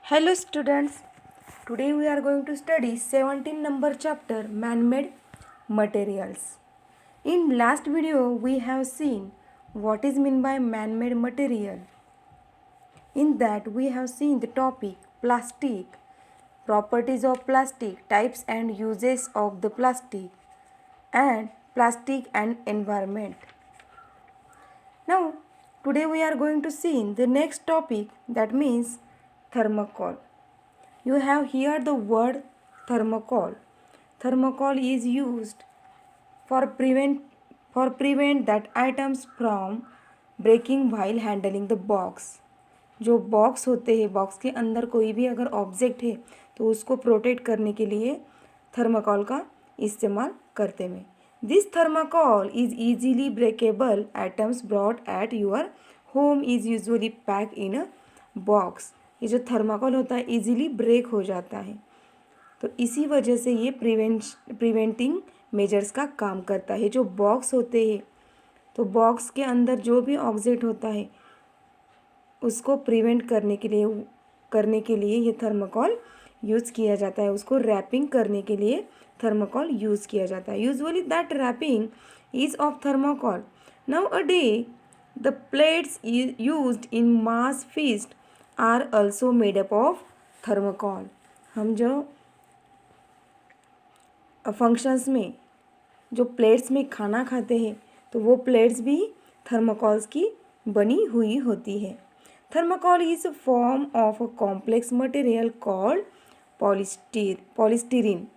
Hello students, today we are going to study 17 number chapter man-made materials. In last video we have seen what is meant by man-made material. In that we have seen the topic plastic, properties of plastic, types and uses of the plastic and environment. Now today we are going to see the next topic, that means thermocol. You have here the word thermocol. Thermocol is used for prevent that items from breaking while handling the box. जो box होते हैं, box के अंदर कोई भी अगर object है तो उसको प्रोटेक्ट करने के लिए थर्माकोल का इस्तेमाल करते हैं. This thermocol is easily breakable. Items brought at your home is usually pack in a box. ये जो थर्माकोल होता है इजीली ब्रेक हो जाता है, तो इसी वजह से ये प्रिवेंटिंग मेजर्स का काम करता है. जो बॉक्स होते हैं तो बॉक्स के अंदर जो भी ऑब्जेक्ट होता है उसको प्रिवेंट करने के लिए ये थर्माकोल यूज़ किया जाता है. उसको रैपिंग करने के लिए थर्माकोल यूज़ किया जाता है. Usually that wrapping is of thermocol. Now a day the plates used in mass feast are also made up of thermocol. हम जो फंक्शंस में जो प्लेट्स में खाना खाते हैं तो वो प्लेट्स भी थर्माकोल्स की बनी हुई होती है. Thermocol is a form of a complex material called polystyrene.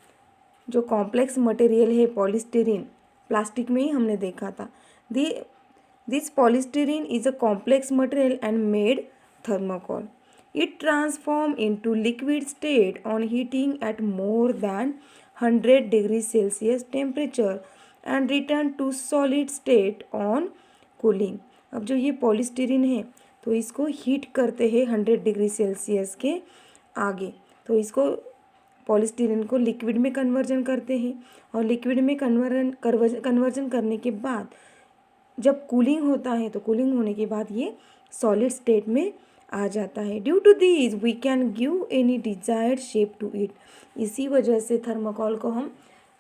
जो कॉम्प्लेक्स मटेरियल है पॉलीस्टीरीन, प्लास्टिक में ही हमने देखा था. This polystyrene is a complex material and made thermocol. It transforms into liquid state on heating at more than 100 degrees Celsius temperature and return to solid state on cooling. अब जो ये polystyrene है तो इसको हीट करते हैं 100 degree Celsius के आगे, तो इसको पॉलीस्टीरीन को लिक्विड में कन्वर्जन करते हैं और लिक्विड में कन्वर्जन करने के बाद जब कूलिंग होता है तो कूलिंग होने के बाद ये सॉलिड स्टेट में आ जाता है. Due to this we can give any desired shape to it. इसी वजह से थर्माकोल को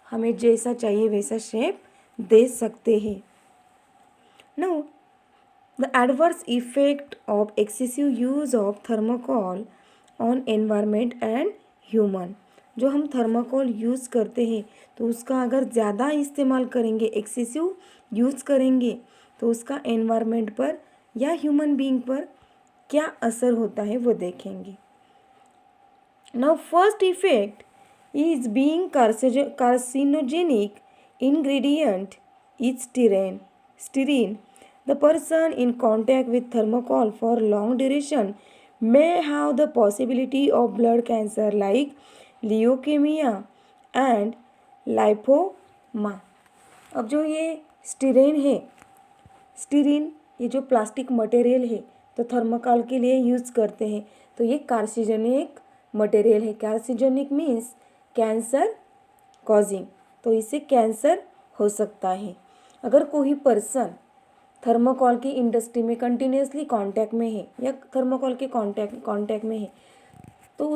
हमें जैसा चाहिए वैसा शेप दे सकते हैं. Now the adverse effect of excessive use of thermocol on environment and human. जो हम थर्माकोल यूज़ करते हैं तो उसका अगर ज़्यादा इस्तेमाल करेंगे, एक्सेसिव यूज़ करेंगे तो उसका एनवायरनमेंट पर या ह्यूमन बीइंग पर क्या असर होता है वो देखेंगे. Now first effect is being carcinogenic ingredient is styrene. The person in contact with thermocol for long duration may have the possibility of blood cancer like leukemia and lymphoma. अब जो ये स्टीरीन ये जो प्लास्टिक मटेरियल है तो thermocol के लिए use करते हैं, तो ये कार्सिनोजेनिक मटेरियल है. कार्सिनोजेनिक मीन्स कैंसर कॉजिंग, तो इससे कैंसर हो सकता है. अगर कोई पर्सन थर्माकोल की इंडस्ट्री में कंटिन्यूसली कांटेक्ट में है या थर्माकोल के कांटेक्ट में है तो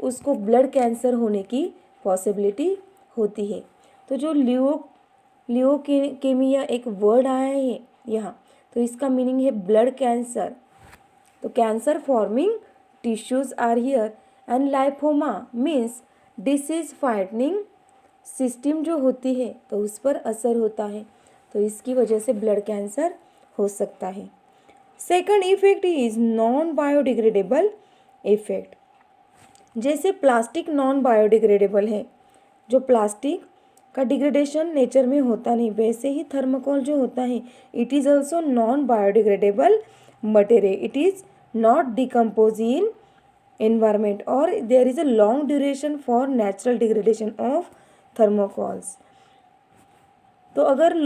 उसको ब्लड कैंसर होने की पॉसिबिलिटी होती है. तो जो लियोकेमिया एक वर्ड आया है यहाँ, तो इसका मीनिंग है ब्लड कैंसर. तो cancer forming tissues are here and lymphoma means disease fighting system जो होती है तो उस पर असर होता है, तो इसकी वजह से ब्लड कैंसर हो सकता है. Second effect is non biodegradable effect. जैसे प्लास्टिक नॉन बायोडिग्रेडेबल है, जो प्लास्टिक का डिग्रेडेशन नेचर में होता नहीं, वैसे ही थर्माकोल जो होता है it is also non biodegradable material. It is not decompose in environment और there is a long duration for natural degradation of thermocols. तो अगर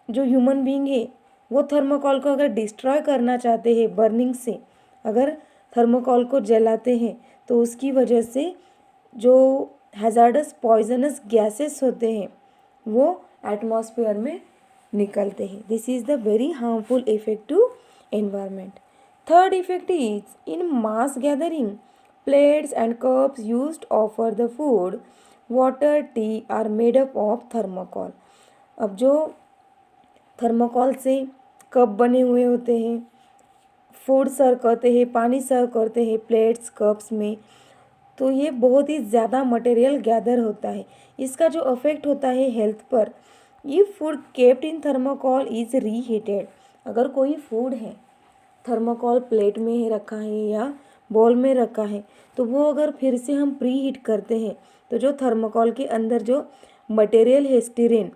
जो ह्यूमन बीइंग है वो थर्माकोल को अगर डिस्ट्रॉय करना चाहते हैं बर्निंग से, अगर थर्माकोल को जलाते हैं तो उसकी वजह से जो हैज़ार्डस पॉइजनस गैसेस होते हैं वो एटमॉस्फेयर में निकलते हैं. This is the very harmful effect to environment. Third effect is in mass gathering Plates and cups used offer the food, water, tea are made up of thermocol. अब जो thermocol से cup बने हुए होते हैं, फूड सर्व करते हैं, पानी सर्व करते हैं प्लेट्स कप्स में, तो ये बहुत ही ज़्यादा मटेरियल गैदर होता है। इसका जो इफेक्ट होता है हेल्थ पर, ये food kept in thermocol is reheated. अगर कोई फूड है थर्मोकॉल प्लेट में रखा है या बॉल में रखा है, तो वो अगर फिर से हम प्री हीट करते हैं तो जो थर्मोकॉल के अंदर जो मटेरियल है स्टीरेन,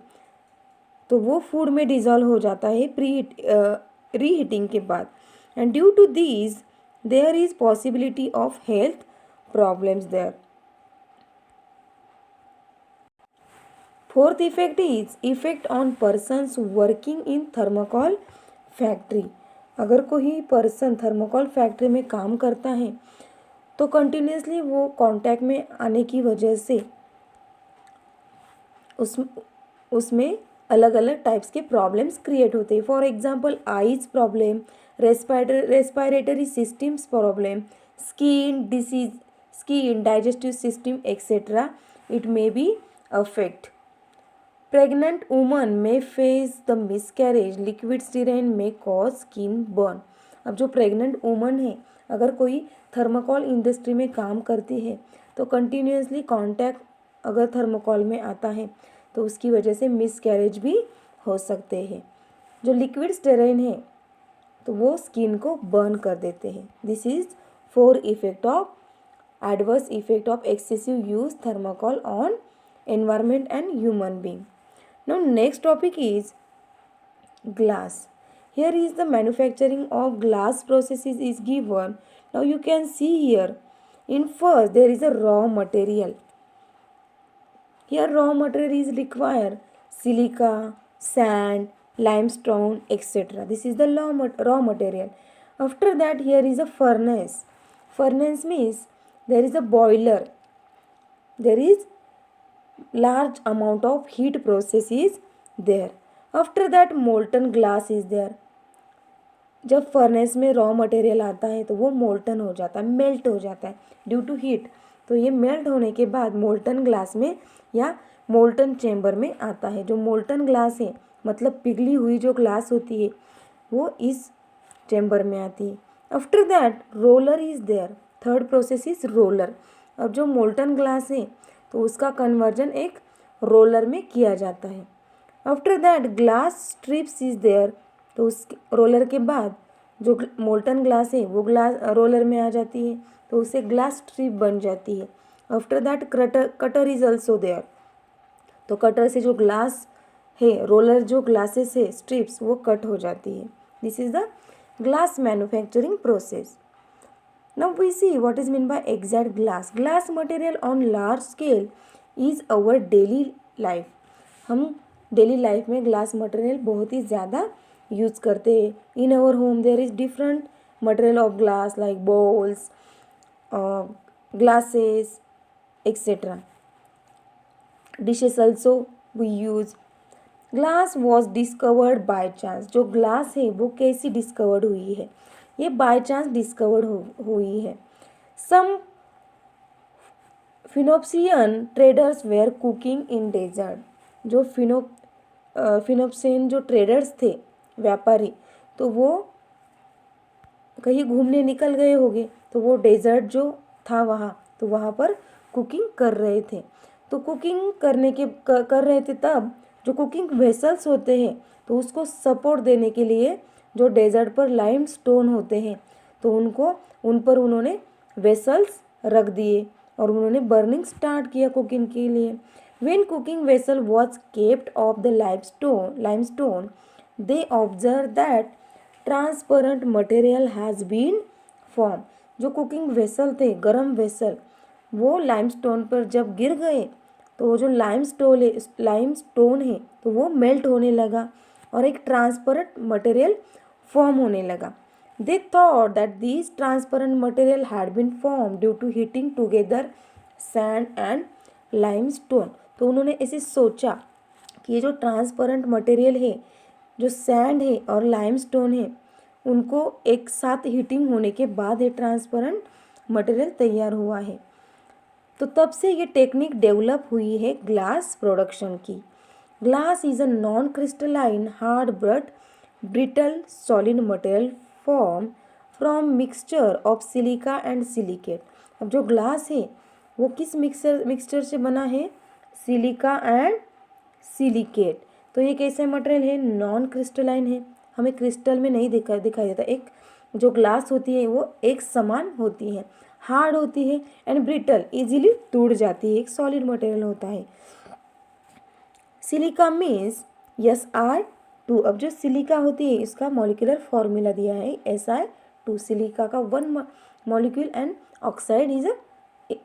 तो वो फूड में डिज़ोल्व हो जाता है रीहीटिंग के बाद। And due to these there is possibility of health problems there. Fourth effect is effect on persons working in thermocol factory. अगर कोई पर्सन थर्मोकॉल फैक्ट्री में काम करता है तो कंटिन्यूसली वो कांटेक्ट में आने की वजह से उसमें अलग अलग टाइप्स के प्रॉब्लम्स क्रिएट होते हैं। For example eyes problem, respiratory systems problem, skin disease, skin digestive system etcetera it may be affect. Pregnant woman में फेस द मिसकैरेज, लिक्विड स्टीराइन में कॉज स्किन बर्न। अब जो प्रेग्नेंट वुमन है, अगर कोई थर्मोकॉल इंडस्ट्री में काम करती है तो कंटिन्यूसली कांटेक्ट अगर थर्मोकॉल में आता है तो उसकी वजह से मिसकैरेज भी हो सकते हैं। जो लिक्विड स्टेराइन है तो वो स्किन को बर्न कर देते हैं। This is 4 effect of adverse effect of excessive use thermocol on environment and human being. Now next topic is glass. Here is the manufacturing of glass processes is given. Now you can see here, in first there is a raw material. Here raw material is required silica, sand, limestone, etc. This is the raw material. After that here is a furnace. Furnace means there is a boiler. There is large amount of heat process is there. After that molten glass is there. जब furnace में raw material आता है तो वो molten हो जाता है, melt हो जाता है ड्यू टू हीट। तो ये मेल्ट होने के बाद मोल्टन ग्लास में या मोल्टन चेम्बर में आता है। जो मोल्टन ग्लास है मतलब पिघली हुई जो ग्लास होती है वो इस चेम्बर में आती है। After that roller is there. Third process is roller. अब जो मोल्टन ग्लास है तो उसका कन्वर्जन एक रोलर में किया जाता है। After that glass strips is there. तो उस रोलर के बाद जो मोल्टन ग्लास है वो ग्लास रोलर में आ जाती है तो उससे ग्लास स्ट्रिप बन जाती है। After that cutter is also there. तो कटर से जो ग्लास है, रोलर जो ग्लासेस है स्ट्रिप्स, वो कट हो जाती है। This is the glass manufacturing process. Now we see what is meant by exact glass. Glass material on large scale is our daily life. हम डेली लाइफ में glass material बहुत ही ज़्यादा यूज़ करते हैं. In our home there is different material of glass like bowls, glasses etcetera. Dishes also we use. Glass was discovered by chance. जो glass है वो कैसी डिस्कवर्ड हुई है? ये बाय चांस डिस्कवर्ड हुई है. Some Phoenician traders were cooking in desert. जो फिनोप्सियन जो ट्रेडर्स थे, व्यापारी, तो वो कहीं घूमने निकल गए होंगे तो वो डेजर्ट जो था वहाँ, तो वहाँ पर कुकिंग कर रहे थे. तो कुकिंग कर रहे थे तब जो कुकिंग वेसल्स होते हैं तो उसको सपोर्ट देने के लिए जो डेजर्ट पर लाइम स्टोन होते हैं तो उन पर उन्होंने वेसल्स रख दिए और उन्होंने बर्निंग स्टार्ट किया कुकिंग के लिए. When cooking vessel was kept of the limestone they observe that transparent material has been form. जो कुकिंग वेसल थे, गरम वेसल, वो लाइमस्टोन पर जब गिर गए तो वो जो लाइमस्टोन है तो वो मेल्ट होने लगा और एक ट्रांसपेरेंट मटेरियल फॉर्म होने लगा. They thought that these transparent material had been formed due to heating together sand and limestone. तो उन्होंने ऐसे सोचा कि ये जो ट्रांसपेरेंट मटेरियल है, जो सैंड है और लाइमस्टोन है, उनको एक साथ हीटिंग होने के बाद ये ट्रांसपेरेंट मटेरियल तैयार हुआ है। तो तब से ये टेक्निक डेवलप हुई है ग्लास प्रोडक्शन की। Glass is a non crystalline hard but brittle solid material form from mixture of silica and silicate. अब जो ग्लास है वो किस मिक्सचर से बना है? Silica and silicate. तो ये कैसे मटेरियल है? नॉन क्रिस्टलाइन है, हमें क्रिस्टल में नहीं दिखाई देता। एक जो ग्लास होती है वो एक समान होती है, हार्ड होती है एंड ब्रिटल, इजीली टूट जाती है, एक सॉलिड मटेरियल होता है। Silica means Si2। अब जो सिलिका होती है इसका मॉलिक्यूलर फॉर्मूला दिया है Si2। सिलिका का one molecule and oxide is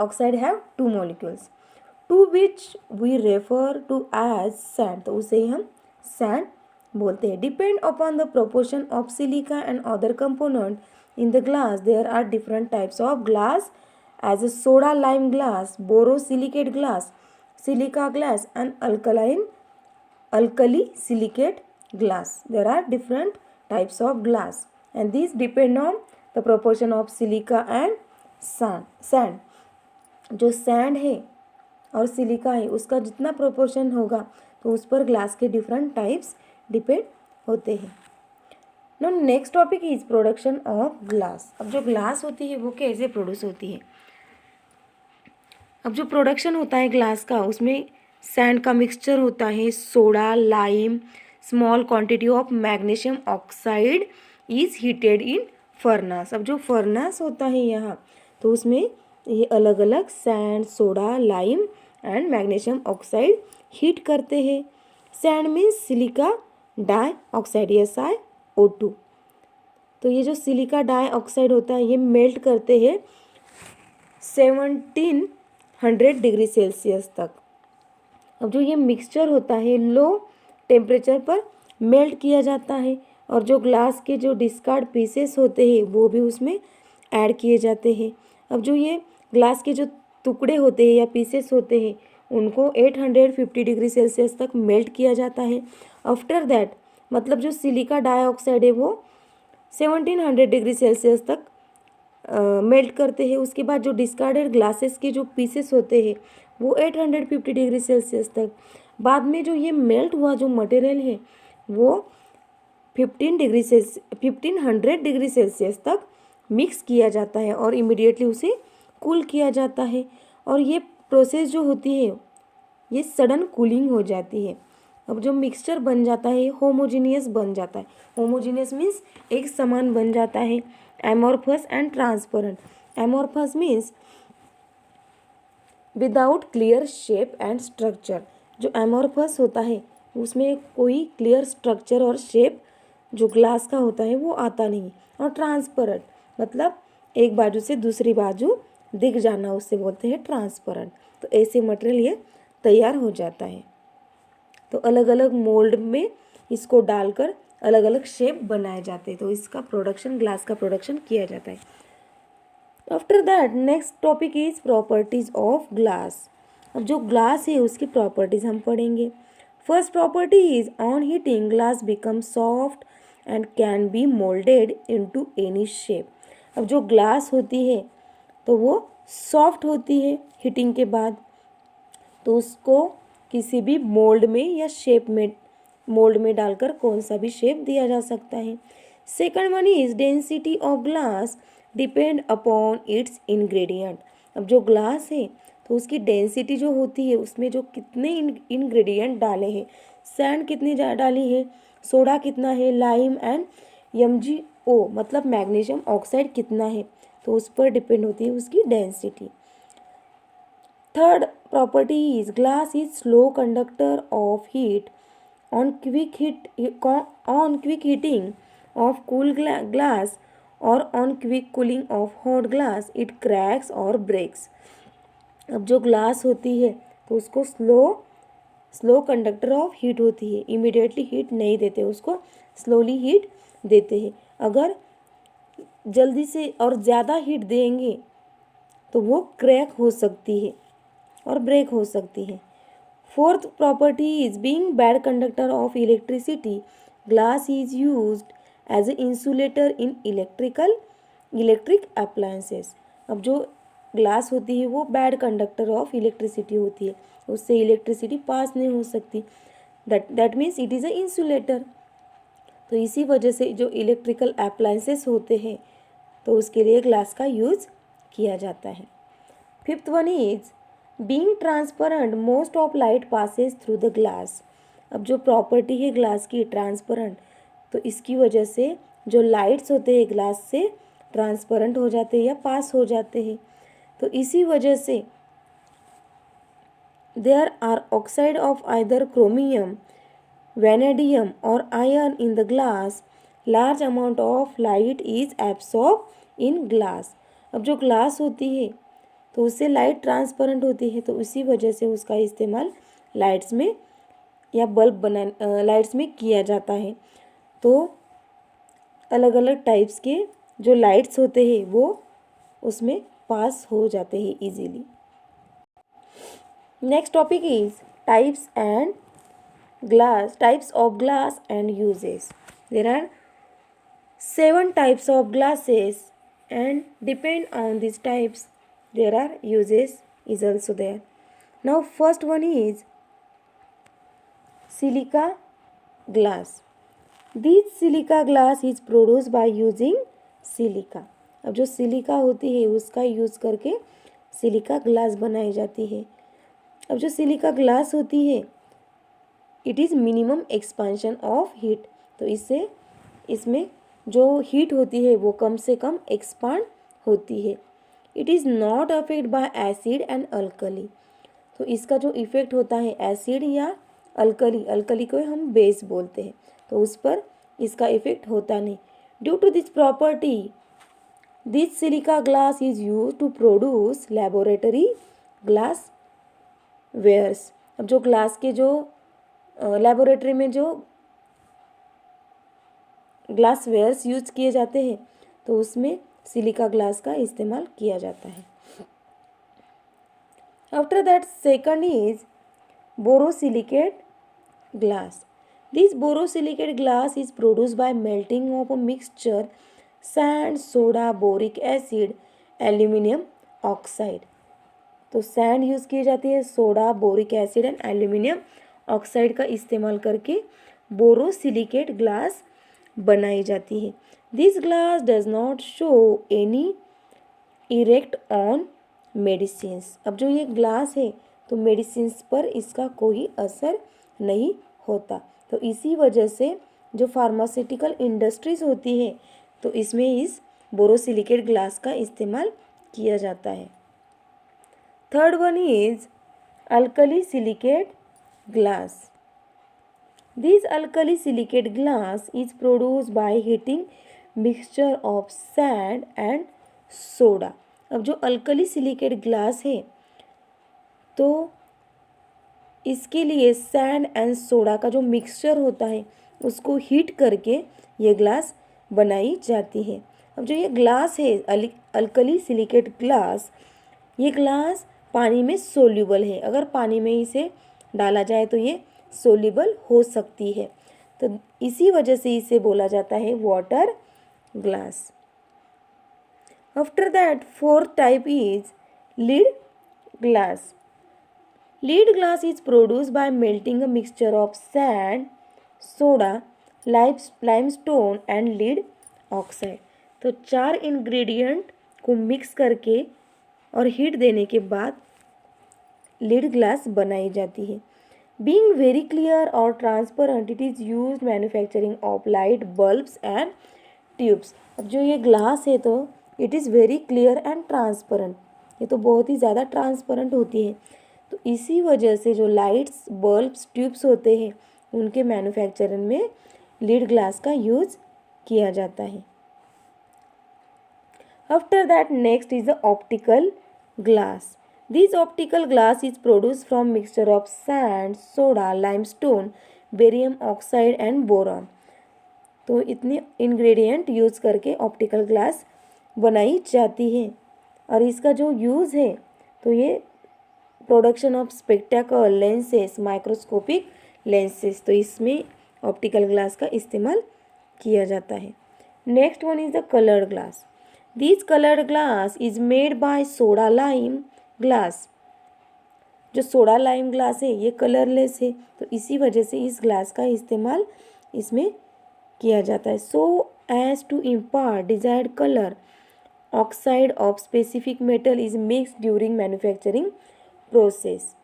oxide have two molecules to which we refer to as sand. तो उसे ही हम सैंड बोलते हैं। Depend upon the proportion of silica and other component in the glass there are different types of glass as a soda lime glass, borosilicate glass, silica glass and alkali silicate glass. There are different types of glass and these depend on the proportion of silica and sand. जो sand है और silica है उसका जितना proportion होगा तो उस पर ग्लास के डिफरेंट टाइप्स डिपेंड होते हैं। No next topic is production of glass. अब जो ग्लास होती है वो कैसे प्रोड्यूस होती है? अब जो प्रोडक्शन होता है ग्लास का उसमें सैंड का मिक्सचर होता है, soda, lime, small quantity of magnesium oxide is heated in furnace. अब जो फर्नास होता है यहाँ तो उसमें ये अलग अलग sand, soda, lime and magnesium oxide heat करते हैं। Sand means silica dioxide SiO2। तो ये जो सिलिका डाइऑक्साइड होता है ये मेल्ट करते हैं 1700 डिग्री सेल्सियस तक। अब जो ये मिक्सचर होता है लो टेम्परेचर पर मेल्ट किया जाता है और जो ग्लास के जो डिस्कार्ड पीसेस होते हैं वो भी उसमें ऐड किए जाते हैं। अब जो ये ग्लास के जो टुकड़े होते हैं या पीसेस होते हैं उनको 850 डिग्री सेल्सियस तक मेल्ट किया जाता है। आफ्टर दैट मतलब जो सिलिका डाइऑक्साइड है वो 1700 डिग्री सेल्सियस तक मेल्ट करते हैं। उसके बाद जो डिस्कार्डेड ग्लासेस के जो पीसेस होते हैं वो 850 डिग्री सेल्सियस तक। बाद में जो ये मेल्ट हुआ जो मटेरियल है वो 1500 डिग्री सेल्सियस तक मिक्स किया जाता है और इमीडिएटली उसे कूल किया जाता है। और ये प्रोसेस जो होती है ये सडन कूलिंग हो जाती है। अब जो मिक्सचर बन जाता है होमोजीनियस बन जाता है। होमोजीनियस मीन्स एक समान बन जाता है। Amorphous and transparent. Amorphous means without clear shape and structure. जो एमोर्फस होता है उसमें कोई क्लियर स्ट्रक्चर और शेप जो ग्लास का होता है वो आता नहीं। और ट्रांसपेरेंट मतलब एक बाजू से दूसरी बाजू दिख जाना, उससे बोलते हैं ट्रांसपेरेंट। तो ऐसे मटेरियल ये तैयार हो जाता है। तो अलग अलग मोल्ड में इसको डालकर अलग अलग शेप बनाए जाते हैं। तो इसका प्रोडक्शन, ग्लास का प्रोडक्शन किया जाता है। After that next topic is properties of glass. अब जो ग्लास है उसकी प्रॉपर्टीज हम पढ़ेंगे। First property is on heating glass become soft and can be moulded into any shape. अब जो ग्लास होती है तो वो सॉफ्ट होती है हीटिंग के बाद, तो उसको किसी भी मोल्ड में या शेप में मोल्ड में डालकर कौन सा भी शेप दिया जा सकता है। Second one is density of glass depend upon its ingredient. अब जो ग्लास है तो उसकी डेंसिटी जो होती है उसमें जो कितने इंग्रेडिएंट डाले हैं, सैंड कितनी डाली है, सोडा कितना है, लाइम एंड MgO मतलब मैग्नीशियम ऑक्साइड कितना है, तो उस पर डिपेंड होती है उसकी density. Third property is glass is slow conductor of heat on quick heating of cool glass or on quick cooling of hot glass it cracks or breaks। अब जो ग्लास होती है तो उसको स्लो कंडक्टर ऑफ हीट होती है, immediately heat नहीं देते, उसको स्लोली हीट देते हैं। अगर जल्दी से और ज़्यादा हीट देंगे तो वो क्रैक हो सकती है और ब्रेक हो सकती है। Fourth property is being bad conductor of electricity. Glass is used as an insulator in electric appliances. अब जो ग्लास होती है वो बैड कंडक्टर ऑफ इलेक्ट्रिसिटी होती है, उससे इलेक्ट्रिसिटी पास नहीं हो सकती, that means it is a insulator. तो इसी वजह से जो इलेक्ट्रिकल अप्लायंसेस होते हैं तो उसके लिए ग्लास का यूज़ किया जाता है। Fifth one is being transparent, most of light passes through the glass. अब जो प्रॉपर्टी है ग्लास की ट्रांसपेरेंट, तो इसकी वजह से जो लाइट्स होते हैं ग्लास से ट्रांसपेरेंट हो जाते हैं या पास हो जाते हैं। तो इसी वजह से there are oxide of either chromium, vanadium or iron in the glass, large amount of light is absorbed in glass। अब जो ग्लास होती है तो उससे लाइट ट्रांसपेरेंट होती है, तो इसी वजह से उसका इस्तेमाल लाइट्स में या बल्ब लाइट्स में किया जाता है। तो अलग अलग टाइप्स के जो लाइट्स होते हैं वो उसमें पास हो जाते हैं easily. Next topic is types of glass and uses. There are 7 types of glasses and depend on these types there are uses is also there. Now first one is silica glass. This silica glass is produced by using silica। अब जो silica होती है उसका use करके silica glass बनाई जाती है। अब जो सिलिका ग्लास होती है it is minimum expansion of heat, तो इसमें जो हीट होती है वो कम से कम एक्सपांड होती है। It is not affect bye acid and alkali, तो इसका जो इफ़ेक्ट होता है एसिड या अल्कली को हम बेस बोलते हैं, तो उस पर इसका इफ़ेक्ट होता नहीं। Due to this property this silica glass is use to produce laboratory glass wares. अब जो ग्लास के जो लेबोरेटरी में जो ग्लास वेयर्स यूज किए जाते हैं तो उसमें सिलिका ग्लास का इस्तेमाल किया जाता है। After that second is borosilicate glass. This borosilicate glass is produced by melting of a mixture sand, soda, boric acid, aluminium oxide. तो सैंड यूज़ की जाती है, soda, boric acid and aluminium oxide का इस्तेमाल करके बोरोसिलिकेट ग्लास बनाई जाती है। This glass does not show any erect on medicines. अब जो ये ग्लास है तो मेडिसिन्स पर इसका कोई असर नहीं होता, तो इसी वजह से जो फार्मास्यूटिकल इंडस्ट्रीज होती है तो इसमें इस बोरोसिलिकेट ग्लास का इस्तेमाल किया जाता है। Third one is alkali silicate glass. This alkali silicate glass is produced by heating mixture of sand and soda। अब जो अल्कली सिलिकेट ग्लास है तो इसके लिए सैंड एंड सोडा का जो मिक्सचर होता है उसको हीट करके ये ग्लास बनाई जाती है। अब जो ये ग्लास है अल्कली सिलिकेट ग्लास, ये ग्लास पानी में सोल्यूबल है, अगर पानी में इसे डाला जाए तो ये सोल्यूबल हो सकती है, तो इसी वजह से इसे बोला जाता है water glass. After that fourth type is lead glass. Lead glass is produced by melting a mixture of sand, soda, limestone and lead oxide. तो 4 इंग्रेडिएंट को मिक्स करके और हीट देने के बाद लीड ग्लास बनाई जाती है। बीइंग वेरी क्लियर और transparent it is used manufacturing of light bulbs and tubes. अब जो ये ग्लास है तो it is very clear and transparent, ये तो बहुत ही ज़्यादा ट्रांसपेरेंट होती है, तो इसी वजह से जो लाइट्स, बल्ब्स, ट्यूब्स होते हैं उनके मैन्युफैक्चरिंग में लीड ग्लास का यूज किया जाता है। After that next is the optical glass. This optical glass is produced from mixture of sand, soda, limestone, barium oxide and boron। तो इतने इंग्रेडिएंट यूज़ करके ऑप्टिकल ग्लास बनाई जाती है, और इसका जो यूज़ है तो ये production of spectacle lenses, microscopic lenses, तो इसमें ऑप्टिकल ग्लास का इस्तेमाल किया जाता है। Next one is the coloured glass. This coloured glass is made by soda lime glass. जो सोडा लाइम ग्लास है ये कलरलेस है, तो इसी वजह से इस ग्लास का इस्तेमाल इसमें किया जाता है। So as to impart desired colour, oxide of specific metal is mix during manufacturing process.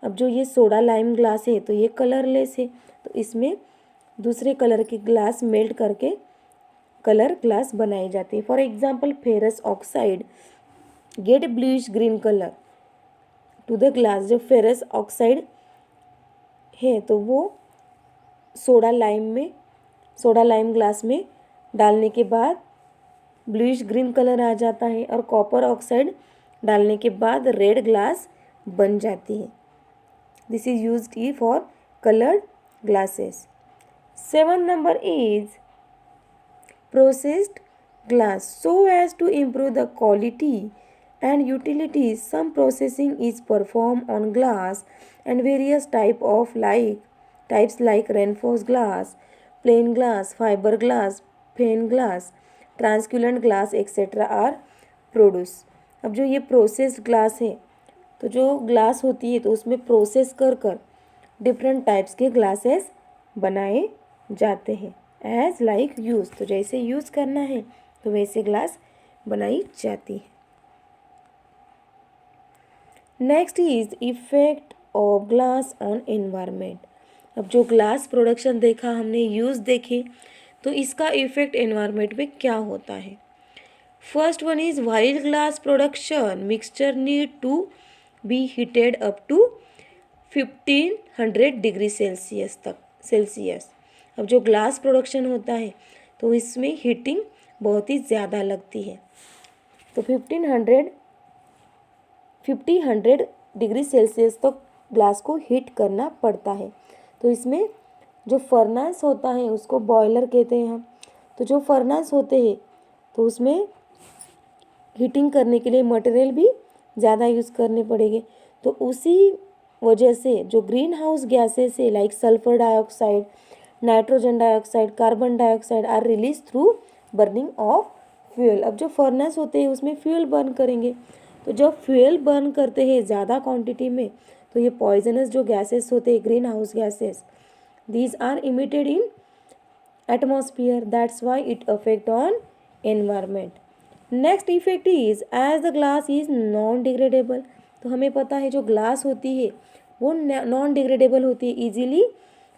अब जो ये सोडा लाइम ग्लास है तो ये कलरलेस है, तो इसमें दूसरे कलर के ग्लास मेल्ट करके कलर ग्लास बनाई जाती है। For example ferrous oxide get bluish green colour to the glass. जो फेरस ऑक्साइड है तो वो सोडा लाइम ग्लास में डालने के बाद ब्लूइश ग्रीन कलर आ जाता है, और कॉपर ऑक्साइड डालने के बाद रेड ग्लास बन जाती है। This is used for coloured glasses. 7 number is processed glass. So as to improve the quality and utility, some processing is performed on glass and various types like reinforced glass, plain glass, fiber glass, pane glass, translucent glass etc. are produced. अब जो ये processed glass है तो जो glass होती है तो उसमें प्रोसेस कर डिफरेंट टाइप्स के ग्लासेस बनाए जाते हैं। एज लाइक यूज़, तो जैसे यूज़ करना है तो वैसे ग्लास बनाई जाती है। Next is effect of glass on environment. अब जो ग्लास प्रोडक्शन देखा हमने, यूज़ देखे, तो इसका इफेक्ट एनवायरनमेंट पे क्या होता है। First one is while glass production mixture need to be heated up to 1500 degree Celsius. अब जो ग्लास प्रोडक्शन होता है तो इसमें हीटिंग बहुत ही ज़्यादा लगती है, तो 50 डिग्री सेल्सियस तक ग्लास को हीट करना पड़ता है। तो इसमें जो फर्नेस होता है उसको बॉयलर कहते हैं हम। तो जो फर्नेस होते हैं तो उसमें हीटिंग करने के लिए मटेरियल भी ज़्यादा यूज़ करने पड़ेंगे। तो उसी वजह से जो ग्रीन हाउस गैसेस है like sulphur dioxide, nitrogen dioxide, carbon dioxide are release through burning of fuel. अब जो फर्नेस होते हैं उसमें फ्यूल बर्न करेंगे, तो जब फ्यूल बर्न करते हैं ज़्यादा क्वांटिटी में तो ये पॉइजनस जो गैसेस होते हैं green house gases, these are emitted in atmosphere, that's why it affect on environment. Next effect is as the glass is non degradable. तो हमें पता है जो ग्लास होती है वो नॉन डिग्रेडेबल होती है, इजीली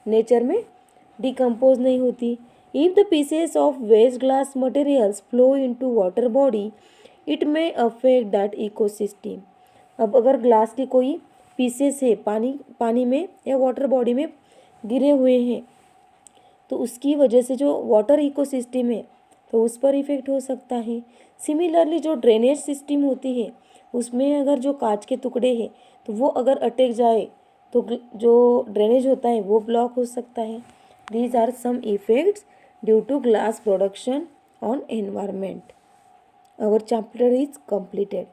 नेचर में डिकम्पोज नहीं होती। If the pieces of waste glass materials flow into water body it may affect that ecosystem. अब अगर ग्लास के कोई पीसेस है पानी में या वाटर बॉडी में गिरे हुए हैं तो उसकी वजह से जो वाटर इकोसिस्टम है तो उस पर इफेक्ट हो सकता है। सिमिलरली जो ड्रेनेज सिस्टम होती है उसमें अगर जो कांच के टुकड़े हैं तो वो अगर अटक जाए तो जो ड्रेनेज होता है वो ब्लॉक हो सकता है। These are some effects due to glass production on environment. Our chapter is completed.